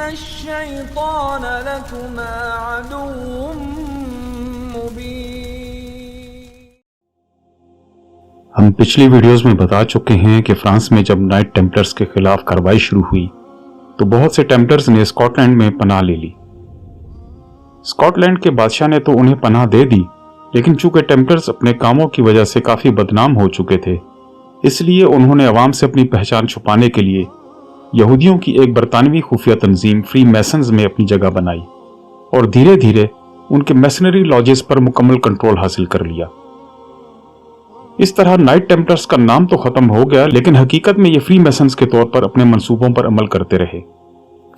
الشیطان لکما عدو مبین۔ ہم پچھلی ویڈیوز میں بتا چکے ہیں کہ فرانس میں جب نائٹ ٹیمپلرز کے خلاف کارروائی شروع ہوئی تو بہت سے ٹیمپلرز نے اسکاٹ لینڈ میں پناہ لے لی۔ اسکاٹ لینڈ کے بادشاہ نے تو انہیں پناہ دے دی، لیکن چونکہ ٹیمپلرز اپنے کاموں کی وجہ سے کافی بدنام ہو چکے تھے، اس لیے انہوں نے عوام سے اپنی پہچان چھپانے کے لیے یہودیوں کی ایک برطانوی خفیہ تنظیم فری میسنز میں اپنی جگہ بنائی اور دھیرے دھیرے ان کے میسنری لاجز پر مکمل کنٹرول حاصل کر لیا۔ اس طرح نائٹ ٹیمپلرز کا نام تو ختم ہو گیا، لیکن حقیقت میں یہ فری میسنز کے طور پر اپنے منصوبوں پر عمل کرتے رہے۔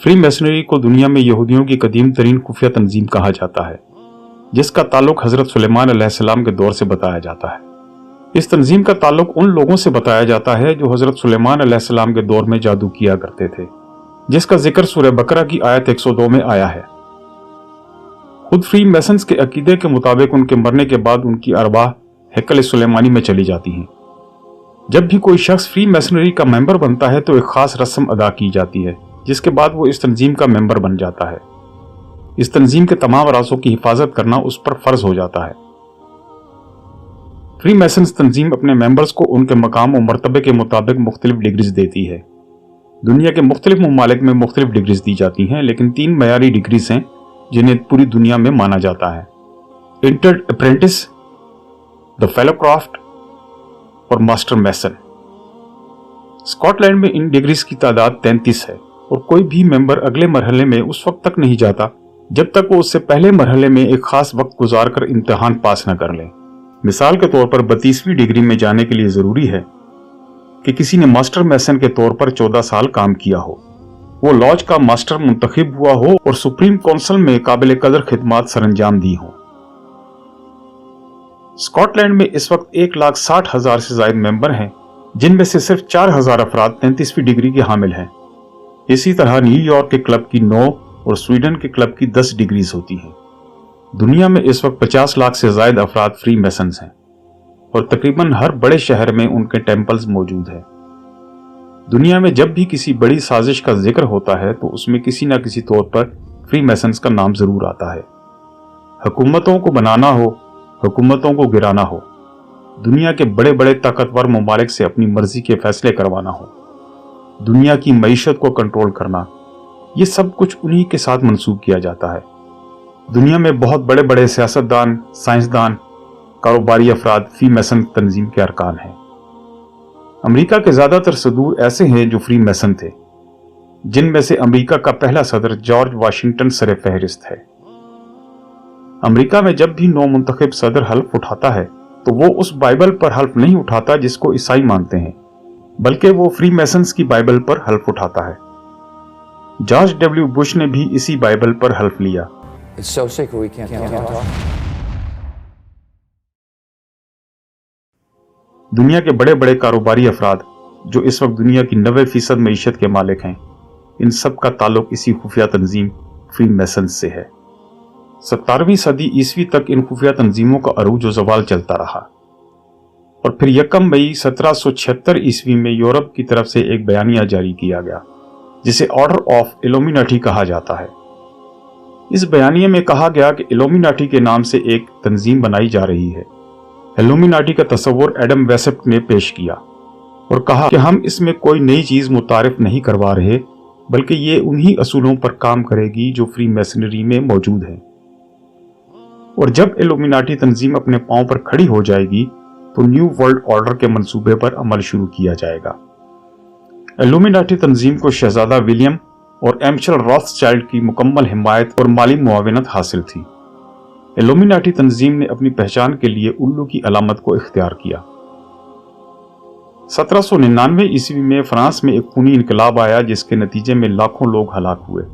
فری میسنری کو دنیا میں یہودیوں کی قدیم ترین خفیہ تنظیم کہا جاتا ہے، جس کا تعلق حضرت سلیمان علیہ السلام کے دور سے بتایا جاتا ہے۔ اس تنظیم کا تعلق ان لوگوں سے بتایا جاتا ہے جو حضرت سلیمان علیہ السلام کے دور میں جادو کیا کرتے تھے، جس کا ذکر سورہ بقرہ کی آیت 102 میں آیا ہے۔ خود فری میسنز کے عقیدے کے مطابق ان کے مرنے کے بعد ان کی ارواح ہیکل سلیمانی میں چلی جاتی ہیں۔ جب بھی کوئی شخص فری میسنری کا ممبر بنتا ہے تو ایک خاص رسم ادا کی جاتی ہے، جس کے بعد وہ اس تنظیم کا ممبر بن جاتا ہے۔ اس تنظیم کے تمام رازوں کی حفاظت کرنا اس پر فرض ہو جاتا ہے۔ فری میسنز تنظیم اپنے ممبرز کو ان کے مقام و مرتبے کے مطابق مختلف ڈگریز دیتی ہے۔ دنیا کے مختلف ممالک میں مختلف ڈگریز دی جاتی ہیں، لیکن 3 معیاری ڈگریز ہیں جنہیں پوری دنیا میں مانا جاتا ہے: انٹرڈ اپرینٹس، دا فیلو کرافٹ اور ماسٹر میسن۔ اسکاٹ لینڈ میں ان ڈگریز کی تعداد 33 ہے، اور کوئی بھی ممبر اگلے مرحلے میں اس وقت تک نہیں جاتا جب تک وہ اس سے پہلے مرحلے میں ایک خاص وقت گزار کر امتحان پاس نہ کر لے۔ مثال کے طور پر 32ویں ڈگری میں جانے کے لیے ضروری ہے کہ کسی نے ماسٹر میسن کے طور پر 14 سال کام کیا ہو، وہ لاج کا ماسٹر منتخب ہوا ہو اور سپریم کونسل میں قابل قدر خدمات سر انجام دی ہوں۔ اسکاٹ لینڈ میں اس وقت 1,60,000 سے زائد ممبر ہیں، جن میں سے صرف 4,000 افراد 33ویں ڈگری کے حامل ہیں۔ اسی طرح نیو یارک کے کلب کی 9 اور سویڈن کے کلب کی 10 ڈگریز ہوتی ہیں۔ دنیا میں اس وقت 50 لاکھ سے زائد افراد فری میسنز ہیں، اور تقریباً ہر بڑے شہر میں ان کے ٹیمپلز موجود ہیں۔ دنیا میں جب بھی کسی بڑی سازش کا ذکر ہوتا ہے تو اس میں کسی نہ کسی طور پر فری میسنز کا نام ضرور آتا ہے۔ حکومتوں کو بنانا ہو، حکومتوں کو گرانا ہو، دنیا کے بڑے بڑے طاقتور ممالک سے اپنی مرضی کے فیصلے کروانا ہو، دنیا کی معیشت کو کنٹرول کرنا، یہ سب کچھ انہی کے ساتھ منسوب کیا جاتا ہے۔ دنیا میں بہت بڑے بڑے سیاستدان، سائنسدان، کاروباری افراد فری میسن تنظیم کے ارکان ہیں۔ امریکہ کے زیادہ تر صدور ایسے ہیں جو فری میسن تھے، جن میں سے امریکہ کا پہلا صدر جارج واشنگٹن سر فہرست ہے۔ امریکہ میں جب بھی نو منتخب صدر حلف اٹھاتا ہے تو وہ اس بائبل پر حلف نہیں اٹھاتا جس کو عیسائی مانتے ہیں، بلکہ وہ فری میسنز کی بائبل پر حلف اٹھاتا ہے۔ جارج ڈبلیو بش نے بھی اسی بائبل پر حلف لیا۔ دنیا کے بڑے بڑے کاروباری افراد جو اس وقت دنیا کی 90% معیشت کے مالک ہیں، ان سب کا تعلق اسی خفیہ تنظیم فری میسنز سے ہے۔ 17ویں صدی عیسوی تک ان خفیہ تنظیموں کا عروج و زوال چلتا رہا، اور پھر 1 مئی 1776 عیسوی میں یورپ کی طرف سے ایک بیانیہ جاری کیا گیا جسے آرڈر آف ایلومیناٹی کہا جاتا ہے۔ اس بیانیے میں کہا گیا کہ ایلومیناٹی کے نام سے ایک تنظیم بنائی جا رہی ہے۔ ایلومیناٹی کا تصور ایڈم ویسپٹ نے پیش کیا اور کہا کہ ہم اس میں کوئی نئی چیز متعارف نہیں کروا رہے، بلکہ یہ انہی اصولوں پر کام کرے گی جو فری میسنری میں موجود ہیں، اور جب ایلومیناٹی تنظیم اپنے پاؤں پر کھڑی ہو جائے گی تو نیو ورلڈ آرڈر کے منصوبے پر عمل شروع کیا جائے گا۔ ایلومیناٹی تنظیم کو شہزادہ ولیم اور ایمچل راتھسچائلڈ کی مکمل حمایت اور مالی معاونت حاصل تھی۔ ایلومیناٹی تنظیم نے اپنی پہچان کے لیے الو کی علامت کو اختیار کیا۔ 1799 عیسوی میں فرانس میں ایک خونی انقلاب آیا جس کے نتیجے میں لاکھوں لوگ ہلاک ہوئے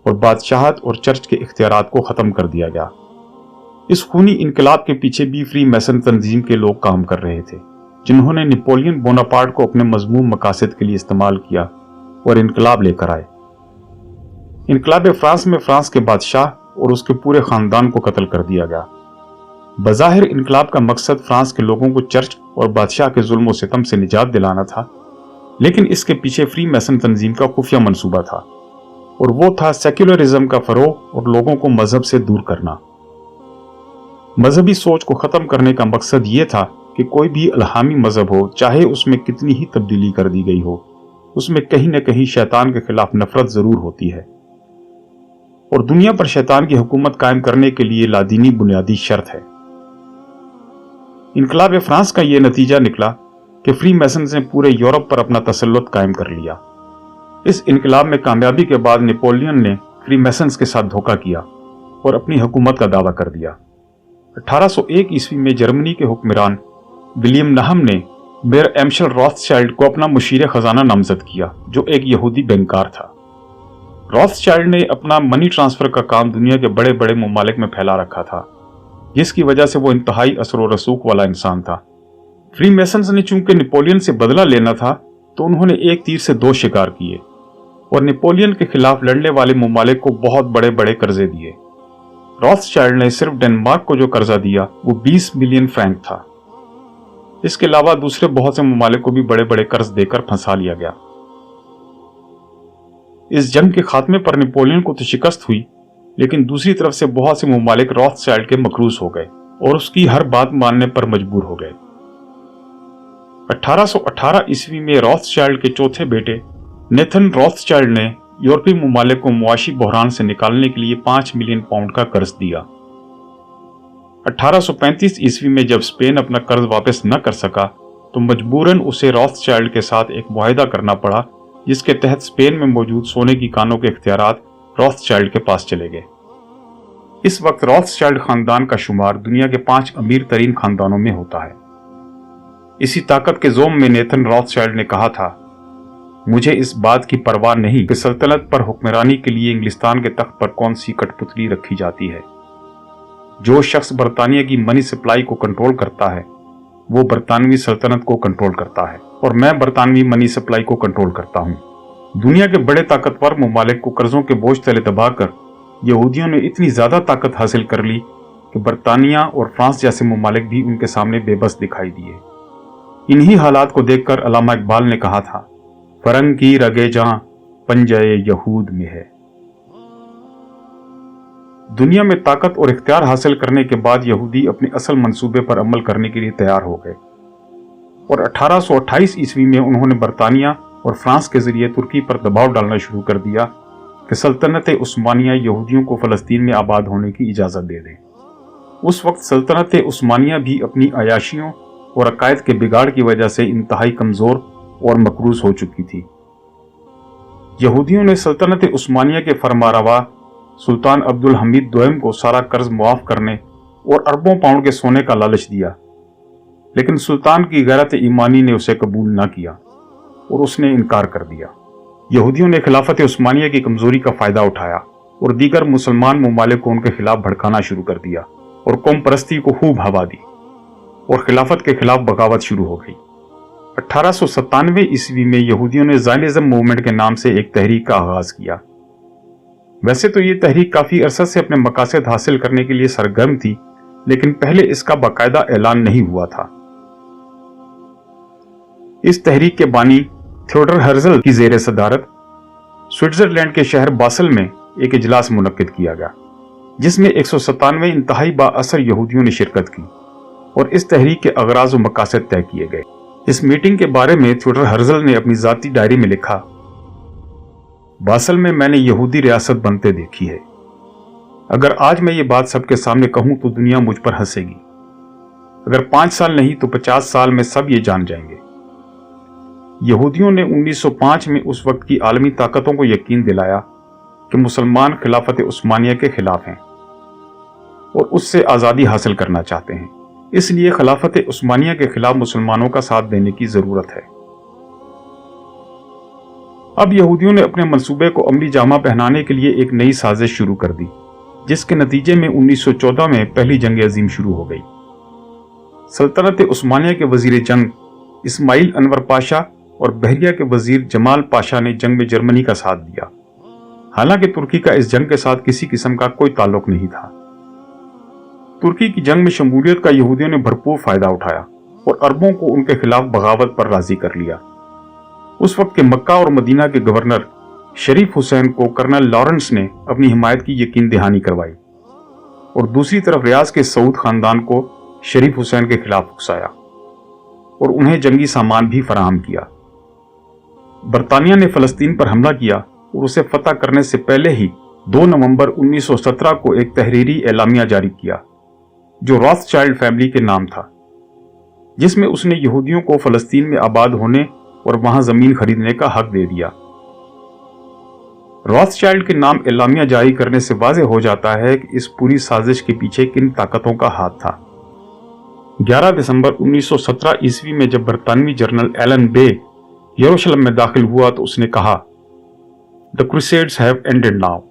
اور بادشاہت اور چرچ کے اختیارات کو ختم کر دیا گیا۔ اس خونی انقلاب کے پیچھے بھی فری میسن تنظیم کے لوگ کام کر رہے تھے، جنہوں نے نپولین بوناپارٹ کو اپنے مذموم مقاصد کے لیے استعمال کیا اور انقلاب لے کر آئے۔ انقلاب فرانس میں فرانس کے بادشاہ اور اس کے پورے خاندان کو قتل کر دیا گیا۔ بظاہر انقلاب کا مقصد فرانس کے لوگوں کو چرچ اور بادشاہ کے ظلم و ستم سے نجات دلانا تھا، لیکن اس کے پیچھے فری میسن تنظیم کا خفیہ منصوبہ تھا۔ और वो था सेक्युलरिज्म का फरोग और लोगों को मजहब से दूर करना। मजहबी सोच को खत्म करने का मकसद ये था कि कोई भी इल्हामी मजहब हो, चाहे उसमें कितनी ही तब्दीली कर दी गई हो, उसमें कहीं न कहीं शैतान के खिलाफ नफरत जरूर होती है और दुनिया पर शैतान की हुकूमत कायम करने के लिए लादीनी बुनियादी शर्त है। इनकलाब फ्रांस का यह नतीजा निकला कि फ्री मैसन्स ने पूरे यूरोप पर अपना तसल्लुत कायम कर लिया। इस इनकलाब में कामयाबी के बाद नेपोलियन ने फ्री मैसन्स के साथ धोखा किया और अपनी हुकूमत का दावा कर दिया। 1801 ईस्वी में जर्मनी के हुक्मरान विलियम नहम ने मेयर एम्शल रॉथस्चाइल्ड को अपना मुशीर खजाना नामजद किया, जो एक यहूदी बैंकर था। रॉथस्चाइल्ड ने अपना मनी ट्रांसफर का काम दुनिया के बड़े बड़े ममालिक में फैला रखा था, जिसकी वजह से वो इंतहाई असर व रसूख वाला इंसान था। फ्री मैसन्स ने चूंकि नेपोलियन से बदला लेना था, तो उन्होंने एक तीर से दो शिकार किए और नेपोलियन के खिलाफ लड़ने वाले ममालिक को बहुत बड़े बड़े कर्जे दिए। रॉथस्चाइल्ड ने सिर्फ डेनमार्क को जो कर्जा दिया वो 20 मिलियन फ्रैंक था। इसके अलावा दूसरे बहुत से ममालिक को भी बड़े बड़े कर्ज देकर फंसा लिया गया। इस जंग के खात्मे पर नेपोलियन को तो शिकस्त हुई, लेकिन दूसरी तरफ से बहुत से ममालिक रॉथस्चाइल्ड के मकरूज हो गए और उसकी हर बात मानने पर मजबूर हो गए। 1818 ईस्वी में रॉथस्चाइल्ड के चौथे बेटे नेथन रॉथस्चाइल्ड ने यूरोपीय ममालिक को मुआशी बहरान से निकालने के लिए 5 मिलियन पाउंड का कर्ज दिया। 1835 ईस्वी में जब स्पेन अपना कर्ज वापस न कर सका, तो मजबूरन उसे रॉथस्चाइल्ड के साथ एक मुआहिदा करना पड़ा, जिसके तहत स्पेन में मौजूद सोने की कानों के इख्तियारात रॉथस्चाइल्ड के पास चले गए। इस वक्त रॉथस्चाइल्ड खानदान का शुमार दुनिया के 5 अमीर तरीन खानदानों में होता है। इसी ताकत के जोम में नेथन रॉथस्चाइल्ड ने कहा था, मुझे इस बात की परवाह नहीं कि सल्तनत पर हुक्मरानी के लिए इंग्लिस्तान के तख्त पर कौन सी कठपुतली रखी जाती है। जो शख्स बरतानिया की मनी सप्लाई को कंट्रोल करता है, वो बरतानवी सल्तनत को कंट्रोल करता है और मैं बरतानवी मनी सप्लाई को कंट्रोल करता हूँ। दुनिया के बड़े ताकतवर ममालिक को कर्जों के बोझ तले दबाकर यहूदियों ने इतनी ज्यादा ताकत हासिल कर ली कि बरतानिया और फ्रांस जैसे ममालिक भी उनके सामने बेबस दिखाई दिए। इन्हीं हालात को देखकर अल्लामा इकबाल ने कहा था, फरंग की रगे जहां पंजाए यहूद में है। दुनिया में ताकत और इख्तियार हासिल करने के बाद यहूदी अपने असल मंसूबे पर अमल करने के लिए तैयार हो गए और 1828 ईस्वी में उन्होंने बरतानिया और फ्रांस के जरिए तुर्की पर दबाव डालना शुरू कर दिया कि सल्तनत उस्मानिया यहूदियों को फलस्तीन में आबाद होने की इजाजत दे दे। उस वक्त सल्तनत उस्मानिया भी अपनी अयाशियों और अकायद के बिगाड़ की वजह से इंतहाई कमजोर और मकरूज हो चुकी थी। यहूदियों ने सल्तनत उस्मानिया के फरमारवा सुल्तान अब्दुल हमीद दोयम को सारा कर्ज मुआफ करने और अरबों पाउंड के सोने का लालच दिया, लेकिन सुल्तान की गैरत ईमानी ने उसे कबूल न किया और उसने इनकार कर दिया। यहूदियों ने खिलाफत उस्मानिया की कमजोरी का फायदा उठाया और दीगर मुसलमान ममालिक को उनके खिलाफ भड़काना शुरू कर दिया और कौम परस्ती को खूब हवा दी और खिलाफत के खिलाफ बगावत शुरू हो गई। 1897 ईस्वी में यहूदियों ने ज़ायनिज़्म मूवमेंट के नाम से एक तहरीक का आगाज किया। वैसे तो ये तहरीक काफी अरसा से अपने मकासद हासिल करने के लिए सरगर्म थी, लेकिन पहले इसका बाकायदा ऐलान नहीं हुआ था। इस तहरीक के बानी थियोडर हर्जल की ज़ेरे सदारत स्विट्जरलैंड के शहर बासल में एक इजलास मुनक्किद किया गया, जिसमें 197 इंतहाई बाअसर यहूदियों ने शिरकत की और इस तहरीक के अगराज व मकासद तय किए गए। इस मीटिंग के बारे में थियोडर हर्जल ने अपनी जाती डायरी में लिखा, बासल में मैंने यहूदी रियासत बनते देखी है। अगर आज मैं ये बात सबके सामने कहूं तो दुनिया मुझ पर हंसेगी। अगर 5 साल नहीं तो 50 साल में सब ये जान जाएंगे। यहूदियों ने 1905 में उस वक्त की आलमी ताकतों को यकीन दिलाया कि मुसलमान खिलाफत उस्मानिया के खिलाफ हैं और उससे आज़ादी हासिल करना चाहते हैं, इसलिए खिलाफत उस्मानिया के खिलाफ मुसलमानों का साथ देने की जरूरत है। अब यहूदियों ने अपने मंसूबे को अमली जामा पहनाने के लिए एक नई साजिश शुरू कर दी, जिसके नतीजे में 1914 में पहली जंग अजीम शुरू हो गई। सल्तनत उस्मानिया के वजीर जंग इस्माइल अनवर पाशा और बहरिया के वजीर जमाल पाशा ने जंग में जर्मनी का साथ दिया। हालांकि तुर्की का इस जंग के साथ किसी किस्म का कोई ताल्लुक नहीं था। तुर्की की जंग में शमूलियत का यहूदियों ने भरपूर फायदा उठाया और अरबों को उनके खिलाफ बगावत पर राजी कर लिया। उस वक्त के मक्का और मदीना के गवर्नर शरीफ हुसैन को कर्नल लॉरेंस ने अपनी हिमायत की यकीन दहानी करवाई और दूसरी तरफ रियाज के सऊद खानदान को शरीफ हुसैन के खिलाफ उकसाया और उन्हें जंगी सामान भी फराहम किया। बरतानिया ने फलस्तीन पर हमला किया और उसे फतह करने से पहले ही 2 नवंबर 1917 को एक तहरीरी एलामिया जारी किया जो रॉथस्चाइल्ड फैमिली के नाम था, जिसमें उसने यहूदियों को फलस्तीन में आबाद होने और वहां जमीन खरीदने का हक दे दिया। रॉथस्चाइल्ड के नाम एलामिया जारी करने से वाज़ेह हो जाता है कि इस पूरी साजिश के पीछे किन ताकतों का हाथ था। 11 दिसंबर 1917 ईस्वी में जब बरतानवी जनरल एलन बे यरूशलेम में दाखिल हुआ तो उसने कहा, the crusades have ended now.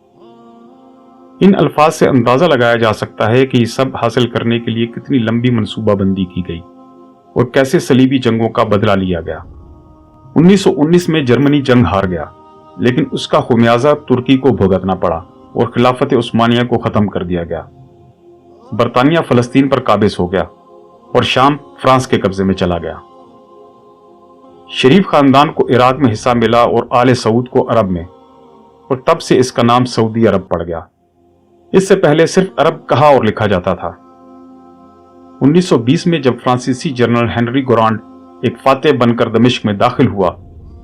इन अल्फाज से अंदाजा लगाया जा सकता है कि ये सब हासिल करने के लिए कितनी लंबी मनसूबाबंदी की गई और कैसे सलीबी जंगों का बदला लिया गया। 1919 में जर्मनी जंग हार गया, लेकिन उसका खुमियाजा तुर्की को भुगतना पड़ा और खिलाफत उस्मानिया को खत्म कर दिया गया। बरतानिया फलस्तीन पर काबिज हो गया और शाम फ्रांस के कब्जे में चला गया। शरीफ खानदान को इराक में हिस्सा मिला और आले सऊद को अरब में, और तब से इसका नाम सऊदी अरब पड़ गया। इससे पहले सिर्फ अरब कहा और लिखा जाता था। 1920 में जब फ्रांसीसी जनरल हेनरी गोरांड एक फातेह बनकर दमिश्क में दाखिल हुआ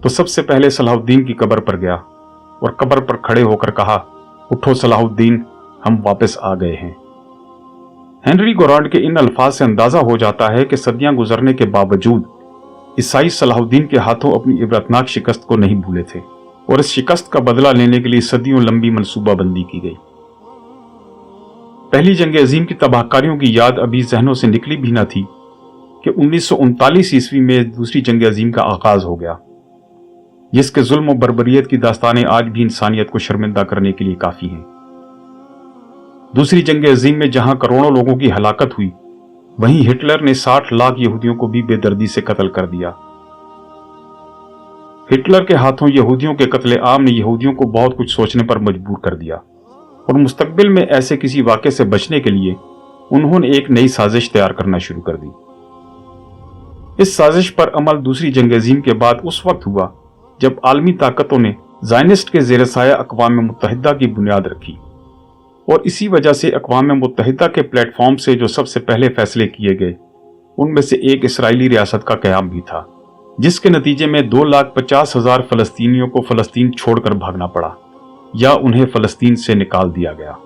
तो सबसे पहले सलाहुद्दीन की कब्र पर गया और कब्र पर खड़े होकर कहा, उठो सलाहुद्दीन, हम वापस आ गए हैं। हेनरी गोरांड के इन अल्फाज से अंदाजा हो जाता है कि सदियां गुजरने के बावजूद ईसाई सलाहुद्दीन के हाथों अपनी इबरतनाक शिकस्त को नहीं भूले थे और इस शिकस्त का बदला लेने के लिए सदियों लंबी मनसूबाबंदी की गई। पहली जंग अजीम की तबाहकारियों की याद अभी जहनों से निकली भी न थी कि 1939 ईस्वी में दूसरी जंग अजीम का आगाज हो गया, जिसके जुल्म और बर्बरियत की दास्तानें आज भी इंसानियत को शर्मिंदा करने के लिए काफी हैं। दूसरी जंग अजीम में जहां करोड़ों लोगों की हलाकत हुई, वहीं हिटलर ने 60 लाख यहूदियों को भी बेदर्दी से कत्ल कर दिया। हिटलर के हाथों यहूदियों के कत्ले आम ने यहूदियों को बहुत कुछ सोचने पर मजबूर कर दिया और मुस्तकबिल में ऐसे किसी वाक़े से बचने के लिए उन्होंने एक नई साजिश तैयार करना शुरू कर दी। इस साजिश पर अमल दूसरी जंग अजीम के बाद उस वक्त हुआ जब आलमी ताकतों ने ज़ायनिस्ट के ज़ेर साया अक़वाम मुत्तहिदा की बुनियाद रखी और इसी वजह से अक़वाम मुत्तहिदा के प्लेटफॉर्म से जो सबसे पहले फैसले किए गए उनमें से एक इसराइली रियासत का क़याम भी था, जिसके नतीजे में 2,50,000 फ़लस्तीनियों को फ़लस्तीन छोड़कर भागना पड़ा या उन्हें फ़लस्तीन से निकाल दिया गया।